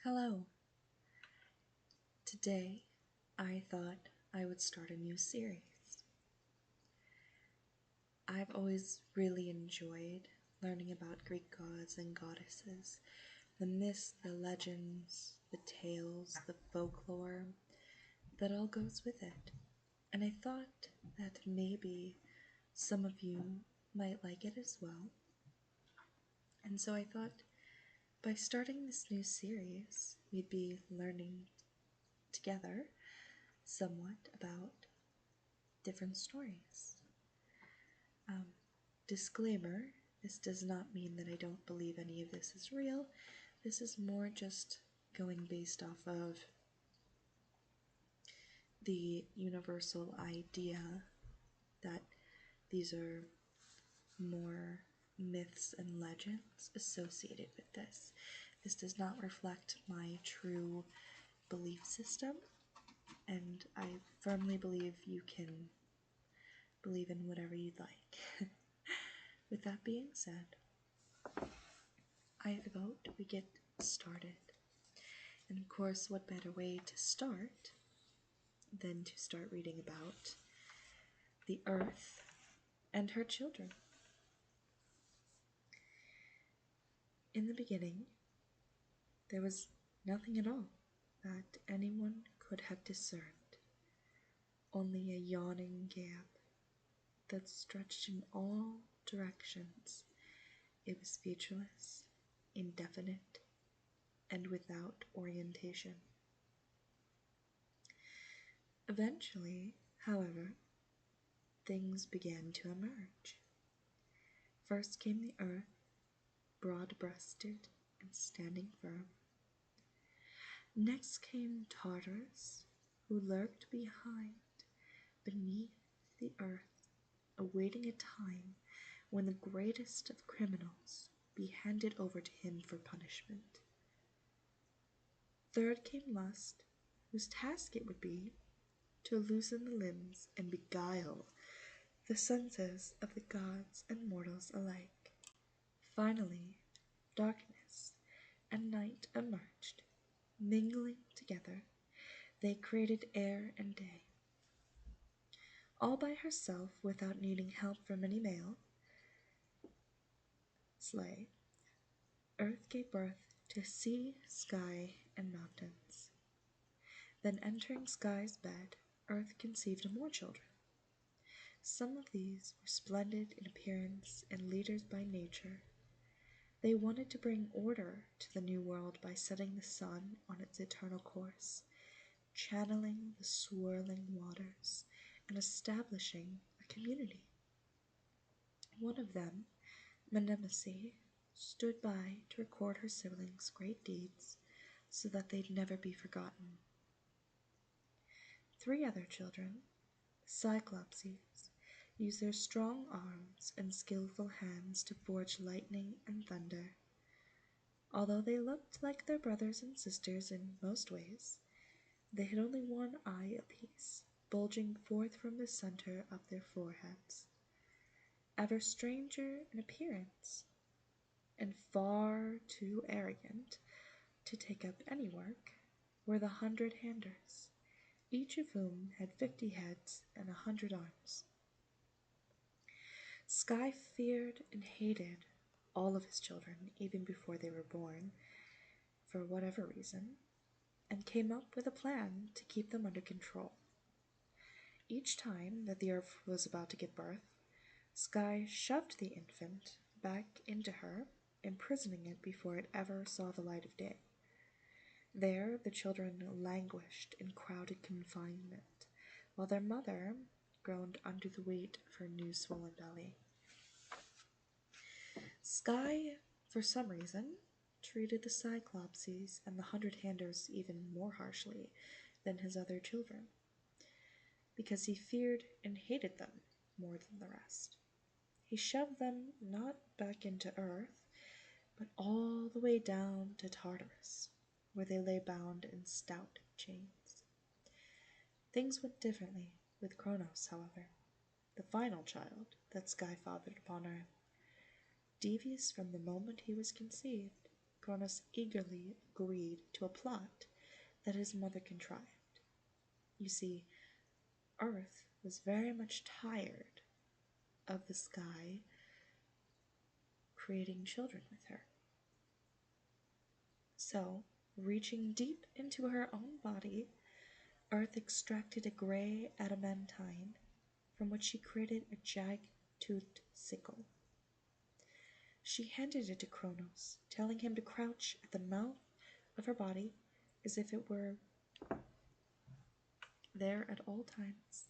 Hello. Today, I thought I would start a new series. I've always really enjoyed learning about Greek gods and goddesses, the myths, the legends, the tales, the folklore that all goes with it. And I thought that maybe some of you might like it as well. And so I thought by starting this new series, we'd be learning together somewhat about different stories. Um, Disclaimer, this does not mean that I don't believe any of this is real. This is more just going based off of the universal idea that these are more myths and legends associated with this. This does not reflect my true belief system, and I firmly believe you can believe in whatever you'd like. With that being said, I vote we get started. And of course, what better way to start than to start reading about the earth and her children? In the beginning, there was nothing at all that anyone could have discerned, only a yawning gap that stretched in all directions. It was featureless, indefinite, and without orientation. Eventually, however, things began to emerge. First came the earth, broad-breasted and standing firm. Next came Tartarus, who lurked beneath the earth, awaiting a time when the greatest of criminals be handed over to him for punishment. Third came Lust, whose task it would be to loosen the limbs and beguile the senses of the gods and mortals alike. Finally, darkness and night emerged. Mingling together, they created air and day. All by herself, without needing help from any male slay, Earth gave birth to sea, sky, and mountains. Then, entering sky's bed, Earth conceived more children. Some of these were splendid in appearance and leaders by nature. They wanted to bring order to the new world by setting the sun on its eternal course, channeling the swirling waters, and establishing a community. One of them, Mnemosyne, stood by to record her siblings' great deeds so that they'd never be forgotten. Three other children, Cyclopses, used their strong arms and skillful hands to forge lightning and thunder. Although they looked like their brothers and sisters in most ways, they had only one eye apiece, bulging forth from the center of their foreheads. Ever stranger in appearance, and far too arrogant to take up any work, were the 100-handers, each of whom had 50 heads and 100 arms. Sky feared and hated all of his children even before they were born, for whatever reason, and came up with a plan to keep them under control. Each time that the earth was about to give birth, Sky shoved the infant back into her, imprisoning it before it ever saw the light of day. There the children languished in crowded confinement, while their mother groaned under the weight of her new swollen belly. Sky, for some reason, treated the Cyclopses and the 100-handers even more harshly than his other children, because he feared and hated them more than the rest. He shoved them not back into Earth, but all the way down to Tartarus, where they lay bound in stout chains. Things went differently with Kronos, however, the final child that Sky fathered upon Earth. Devious from the moment he was conceived, Cronus eagerly agreed to a plot that his mother contrived. You see, Earth was very much tired of the sky creating children with her. So, reaching deep into her own body, Earth extracted a gray adamantine from which she created a jag-toothed sickle. She handed it to Kronos, telling him to crouch at the mouth of her body as if it were there at all times,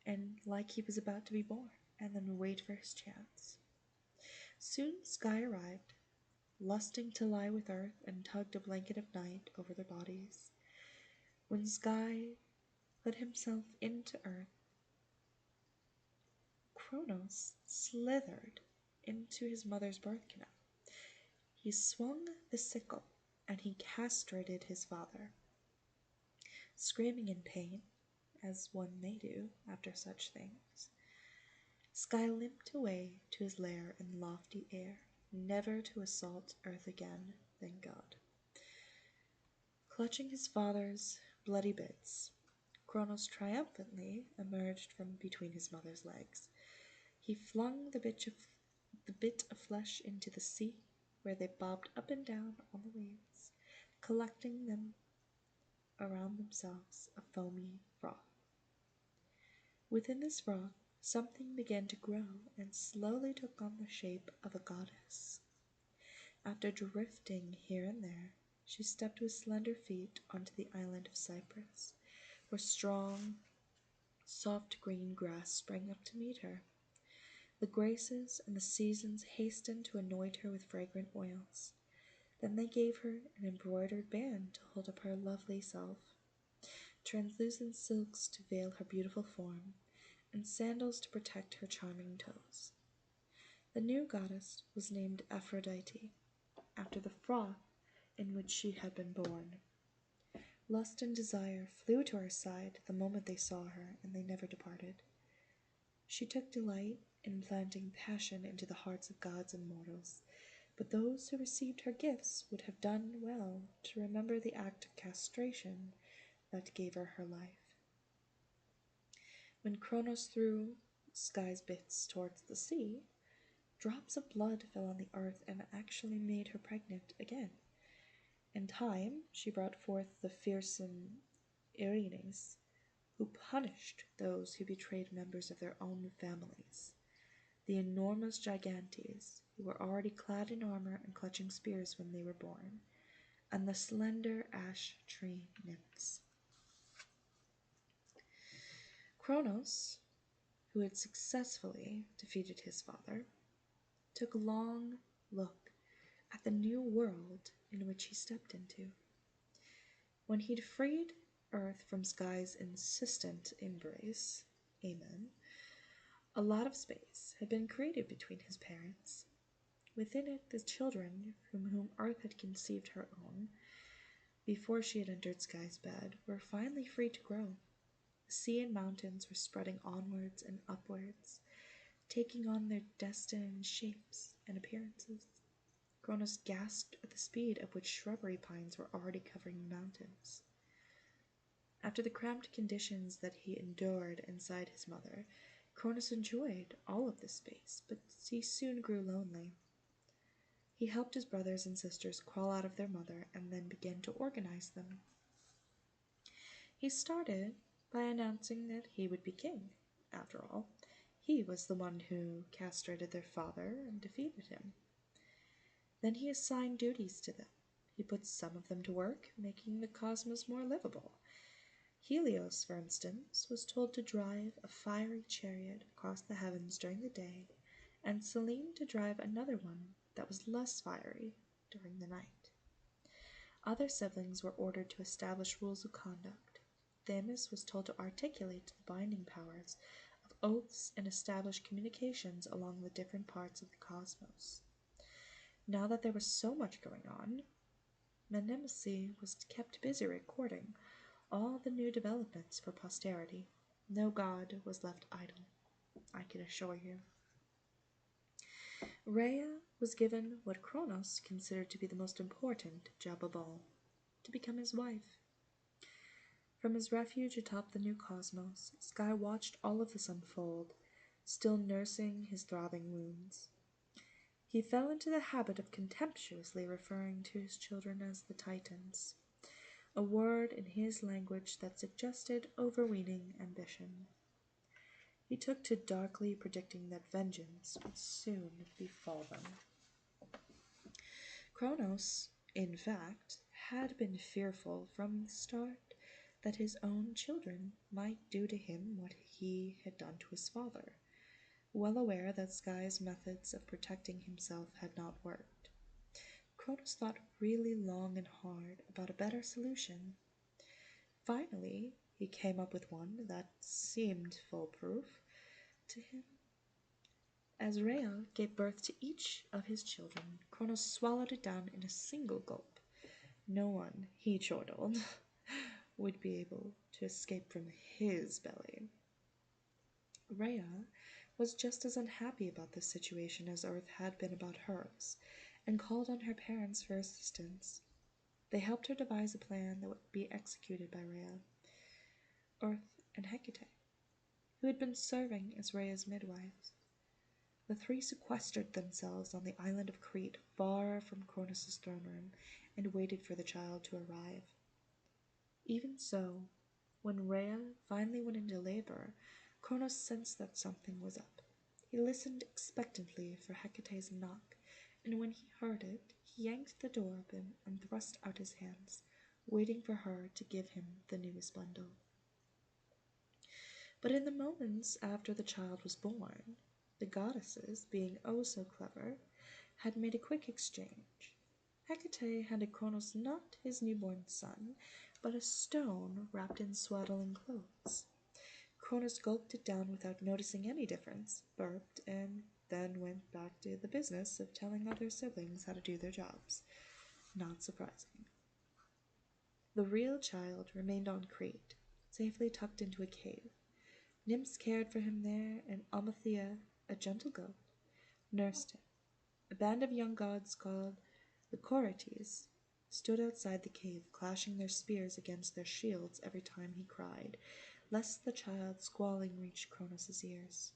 and like he was about to be born, and then wait for his chance. Soon Sky arrived, lusting to lie with Earth, and tugged a blanket of night over their bodies. When Sky put himself into Earth, Kronos slithered into his mother's birth canal. He swung the sickle, and he castrated his father. Screaming in pain, as one may do after such things, Sky limped away to his lair in lofty air, never to assault Earth again, thank God. Clutching his father's bloody bits, Kronos triumphantly emerged from between his mother's legs. He flung the bit of flesh into the sea, where they bobbed up and down on the waves, collecting them around themselves a foamy froth. Within this froth, something began to grow and slowly took on the shape of a goddess. After drifting here and there, she stepped with slender feet onto the island of Cyprus, where strong, soft green grass sprang up to meet her. The Graces and the Seasons hastened to anoint her with fragrant oils. Then they gave her an embroidered band to hold up her lovely self, translucent silks to veil her beautiful form, and sandals to protect her charming toes. The new goddess was named Aphrodite, after the froth in which she had been born. Lust and desire flew to her side the moment they saw her, and they never departed. She took delight in planting passion into the hearts of gods and mortals, but those who received her gifts would have done well to remember the act of castration that gave her her life. When Kronos threw Sky's bits towards the sea, drops of blood fell on the earth and actually made her pregnant again. In time, she brought forth the fearsome Erinyes, who punished those who betrayed members of their own families. The enormous gigantes, who were already clad in armor and clutching spears when they were born, and the slender ash tree nymphs. Kronos, who had successfully defeated his father, took a long look at the new world in which he stepped into. When he'd freed Earth from Sky's insistent embrace, amen, a lot of space had been created between his parents. Within it, the children from whom Earth had conceived her own, before she had entered Sky's bed, were finally free to grow. The sea and mountains were spreading onwards and upwards, taking on their destined shapes and appearances. Kronos gasped at the speed at which shrubbery pines were already covering the mountains. After the cramped conditions that he endured inside his mother, Kronos enjoyed all of this space, but he soon grew lonely. He helped his brothers and sisters crawl out of their mother and then began to organize them. He started by announcing that he would be king. After all, he was the one who castrated their father and defeated him. Then he assigned duties to them. He put some of them to work, making the cosmos more livable. Helios, for instance, was told to drive a fiery chariot across the heavens during the day, and Selene to drive another one that was less fiery during the night. Other siblings were ordered to establish rules of conduct. Themis was told to articulate the binding powers of oaths and establish communications along the different parts of the cosmos. Now that there was so much going on, Menemone was kept busy recording all the new developments for posterity. No god was left idle, I can assure you. Rhea was given what Kronos considered to be the most important job of all, to become his wife. From his refuge atop the new cosmos, Sky watched all of this unfold, still nursing his throbbing wounds. He fell into the habit of contemptuously referring to his children as the Titans, a word in his language that suggested overweening ambition. He took to darkly predicting that vengeance would soon befall them. Kronos, in fact, had been fearful from the start that his own children might do to him what he had done to his father, well aware that Sky's methods of protecting himself had not worked. Kronos thought really long and hard about a better solution. Finally, he came up with one that seemed foolproof to him. As Rhea gave birth to each of his children, Kronos swallowed it down in a single gulp. No one, he chortled, would be able to escape from his belly. Rhea was just as unhappy about this situation as Earth had been about hers, and called on her parents for assistance. They helped her devise a plan that would be executed by Rhea, Earth, and Hecate, who had been serving as Rhea's midwives. The three sequestered themselves on the island of Crete, far from Kronos' throne room, and waited for the child to arrive. Even so, when Rhea finally went into labor, Kronos sensed that something was up. He listened expectantly for Hecate's knock, and when he heard it, he yanked the door open and thrust out his hands, waiting for her to give him the newest bundle. But in the moments after the child was born, the goddesses, being oh so clever, had made a quick exchange. Hecate handed Kronos not his newborn son, but a stone wrapped in swaddling clothes. Kronos gulped it down without noticing any difference, burped, and then went back to the business of telling other siblings how to do their jobs. Not surprising. The real child remained on Crete, safely tucked into a cave. Nymphs cared for him there, and Amalthea, a gentle goat, nursed him. A band of young gods called the Chorites stood outside the cave, clashing their spears against their shields every time he cried, lest the child's squalling reached Kronos' ears.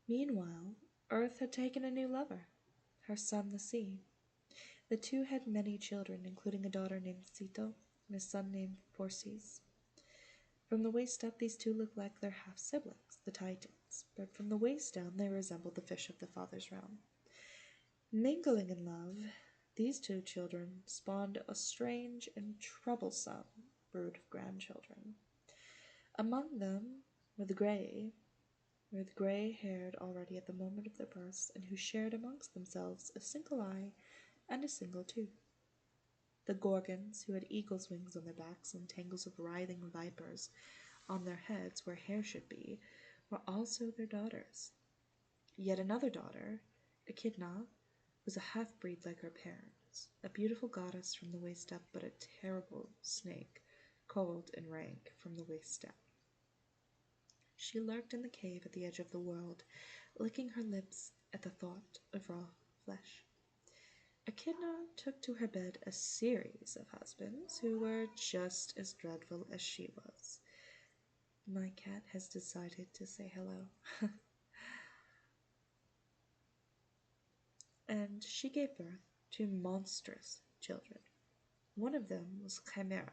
Meanwhile, Earth had taken a new lover, her son the sea. The two had many children, including a daughter named Ceto and a son named Phorcys. From the waist up, these two looked like their half-siblings, the Titans, but from the waist down they resembled the fish of the father's realm. Mingling in love, these two children spawned a strange and troublesome brood of grandchildren. Among them were the gray-haired already at the moment of their births, and who shared amongst themselves a single eye and a single tooth. The Gorgons, who had eagle's wings on their backs and tangles of writhing vipers on their heads where hair should be, were also their daughters. Yet another daughter, Echidna, was a half-breed like her parents, a beautiful goddess from the waist up, but a terrible snake, cold and rank from the waist down. She lurked in the cave at the edge of the world, licking her lips at the thought of raw flesh. Echidna took to her bed a series of husbands who were just as dreadful as she was. My cat has decided to say hello. And she gave birth to monstrous children. One of them was Chimera,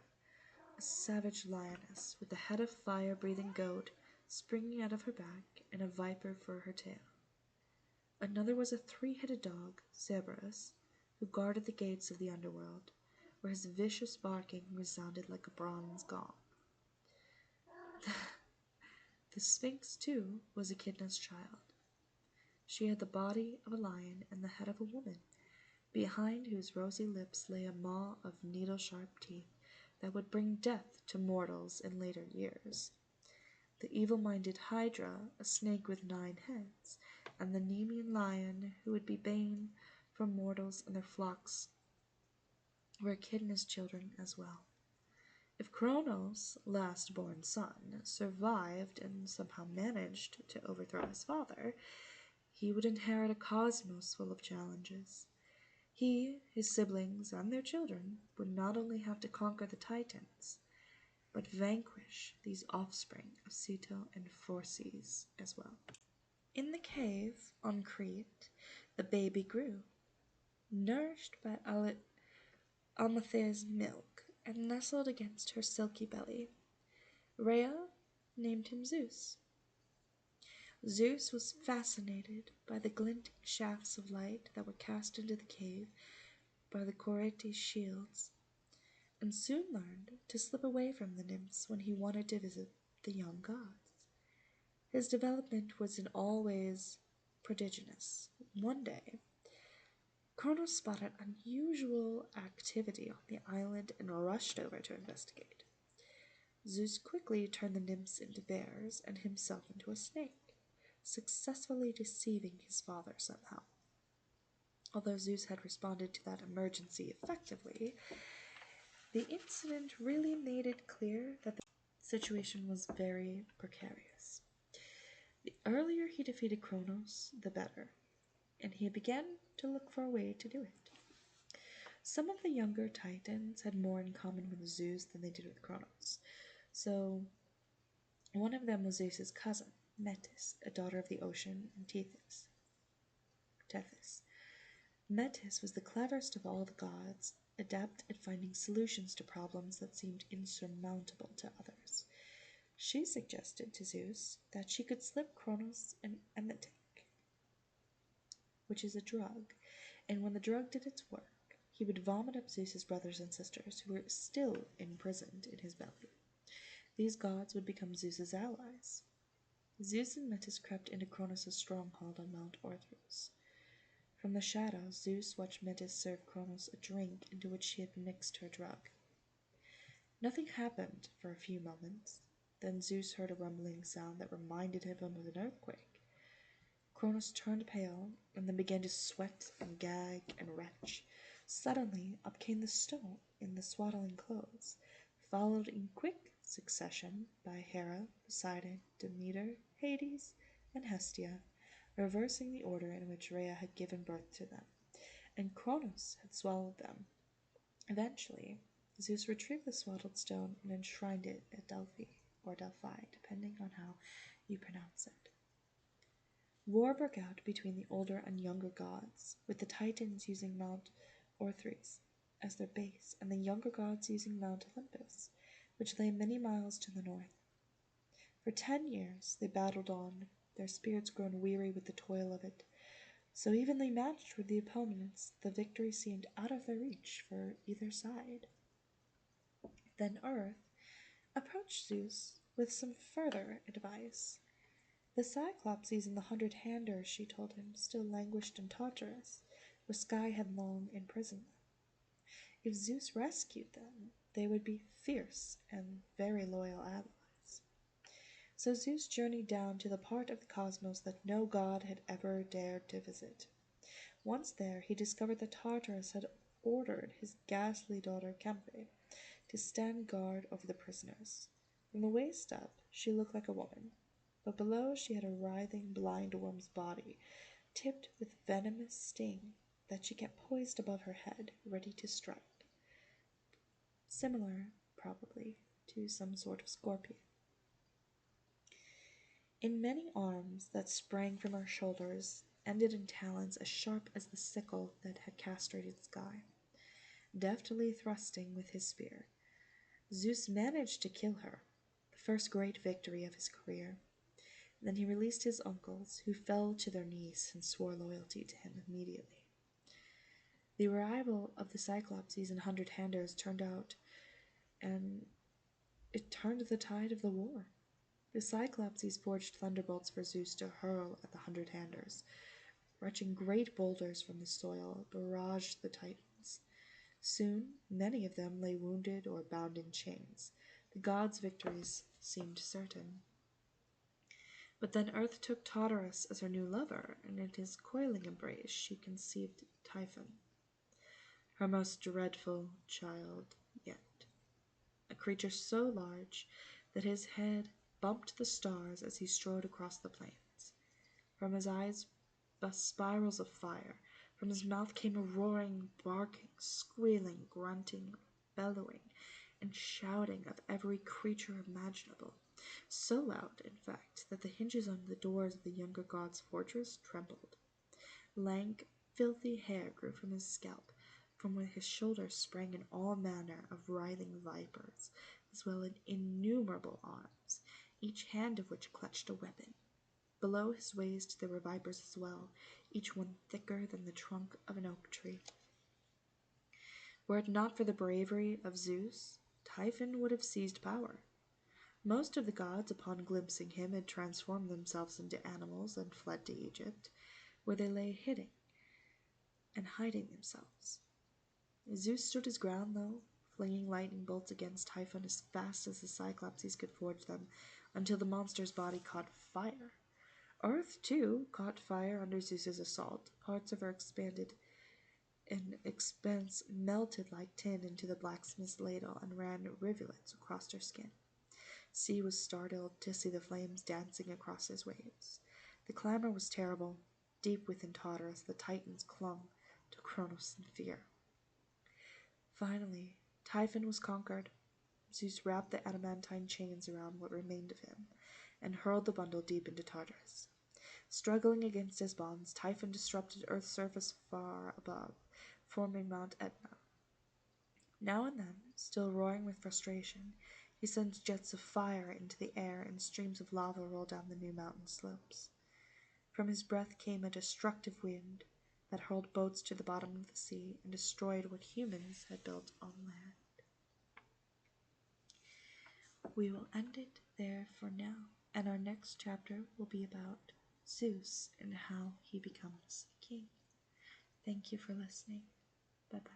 a savage lioness with a head of fire-breathing goat springing out of her back and a viper for her tail. Another was a three-headed dog, Cerberus, who guarded the gates of the underworld, where his vicious barking resounded like a bronze gong. The Sphinx, too, was Echidna's child. She had the body of a lion and the head of a woman, behind whose rosy lips lay a maw of needle-sharp teeth that would bring death to mortals in later years. The evil-minded Hydra, a snake with 9 heads, and the Nemean lion, who would be bane for mortals and their flocks, were Echidna's children as well. If Kronos' last-born son survived and somehow managed to overthrow his father, He would inherit a cosmos full of challenges. He, his siblings, and their children would not only have to conquer the Titans, but vanquish these offspring of Ceto and Phorcys as well. In the cave on Crete, the baby grew, nourished by Almathea's milk and nestled against her silky belly. Rhea named him Zeus. Zeus was fascinated by the glinting shafts of light that were cast into the cave by the Curetes' shields, and soon learned to slip away from the nymphs when he wanted to visit the young gods. His development was in all ways prodigious. One day, Kronos spotted unusual activity on the island and rushed over to investigate. Zeus quickly turned the nymphs into bears and himself into a snake, successfully deceiving his father somehow. Although Zeus had responded to that emergency effectively, the incident really made it clear that the situation was very precarious. The earlier he defeated Kronos, the better, and he began to look for a way to do it. Some of the younger Titans had more in common with Zeus than they did with Kronos, so one of them was Zeus's cousin, Metis, a daughter of the ocean, and Tethys. Metis was the cleverest of all the gods, adept at finding solutions to problems that seemed insurmountable to others. She suggested to Zeus that she could slip Kronos an emetic, which is a drug, and when the drug did its work, he would vomit up Zeus's brothers and sisters who were still imprisoned in his belly. These gods would become Zeus's allies. Zeus and Metis crept into Kronos' stronghold on Mount Orthrus. From the shadows, Zeus watched Metis serve Kronos a drink into which she had mixed her drug. Nothing happened for a few moments. Then Zeus heard a rumbling sound that reminded him of an earthquake. Kronos turned pale and then began to sweat and gag and retch. Suddenly up came the stone in the swaddling clothes, followed in quick succession by Hera, Poseidon, Demeter, Hades, and Hestia, reversing the order in which Rhea had given birth to them, and Kronos had swallowed them. Eventually, Zeus retrieved the swaddled stone and enshrined it at Delphi, or Delphi, depending on how you pronounce it. War broke out between the older and younger gods, with the Titans using Mount Orthrus as their base, and the younger gods using Mount Olympus, which lay many miles to the north. For 10 years they battled on, their spirits grown weary with the toil of it. So evenly matched were the opponents, the victory seemed out of their reach for either side. Then Earth approached Zeus with some further advice. The Cyclopses and the 100-handers, she told him, still languished in Tartarus, where Sky had long imprisoned them. If Zeus rescued them, they would be fierce and very loyal allies. So Zeus journeyed down to the part of the cosmos that no god had ever dared to visit. Once there, he discovered that Tartarus had ordered his ghastly daughter Campe to stand guard over the prisoners. From the waist up, she looked like a woman, but below she had a writhing blind worm's body, tipped with venomous sting that she kept poised above her head, ready to strike. Similar, probably, to some sort of scorpion. In many arms that sprang from her shoulders ended in talons as sharp as the sickle that had castrated Sky. Deftly thrusting with his spear, Zeus managed to kill her, the first great victory of his career. Then he released his uncles, who fell to their knees and swore loyalty to him immediately. The arrival of the Cyclopses and 100-handers turned the tide of the war. The Cyclopses forged thunderbolts for Zeus to hurl at the 100-handers. Retching great boulders from the soil, barraged the Titans. Soon, many of them lay wounded or bound in chains. The gods' victories seemed certain. But then Earth took Tartarus as her new lover, and in his coiling embrace she conceived Typhon, her most dreadful child yet, a creature so large that his head bumped the stars as he strode across the plains. From his eyes spirals of fire. From his mouth came a roaring, barking, squealing, grunting, bellowing, and shouting of every creature imaginable, so loud, in fact, that the hinges on the doors of the younger god's fortress trembled. Lank, filthy hair grew from his scalp, from where his shoulders sprang in all manner of writhing vipers, as well as innumerable arms, each hand of which clutched a weapon. Below his waist there were vipers as well, each one thicker than the trunk of an oak tree. Were it not for the bravery of Zeus, Typhon would have seized power. Most of the gods, upon glimpsing him, had transformed themselves into animals and fled to Egypt, where they lay hiding themselves. Zeus stood his ground, though, flinging lightning bolts against Typhon as fast as the Cyclopses could forge them, until the monster's body caught fire. Earth, too, caught fire under Zeus's assault. Parts of her expanded in expanse melted like tin into the blacksmith's ladle and ran rivulets across her skin. Sea was startled to see the flames dancing across his waves. The clamor was terrible. Deep within Tartarus, the Titans clung to Kronos in fear. Finally, Typhon was conquered. Zeus wrapped the adamantine chains around what remained of him and hurled the bundle deep into Tartarus. Struggling against his bonds, Typhon disrupted Earth's surface far above, forming Mount Etna. Now and then, still roaring with frustration, he sent jets of fire into the air and streams of lava rolled down the new mountain slopes. From his breath came a destructive wind that hurled boats to the bottom of the sea and destroyed what humans had built on land. We will end it there for now, and our next chapter will be about Zeus and how he becomes king. Thank you for listening. Bye bye.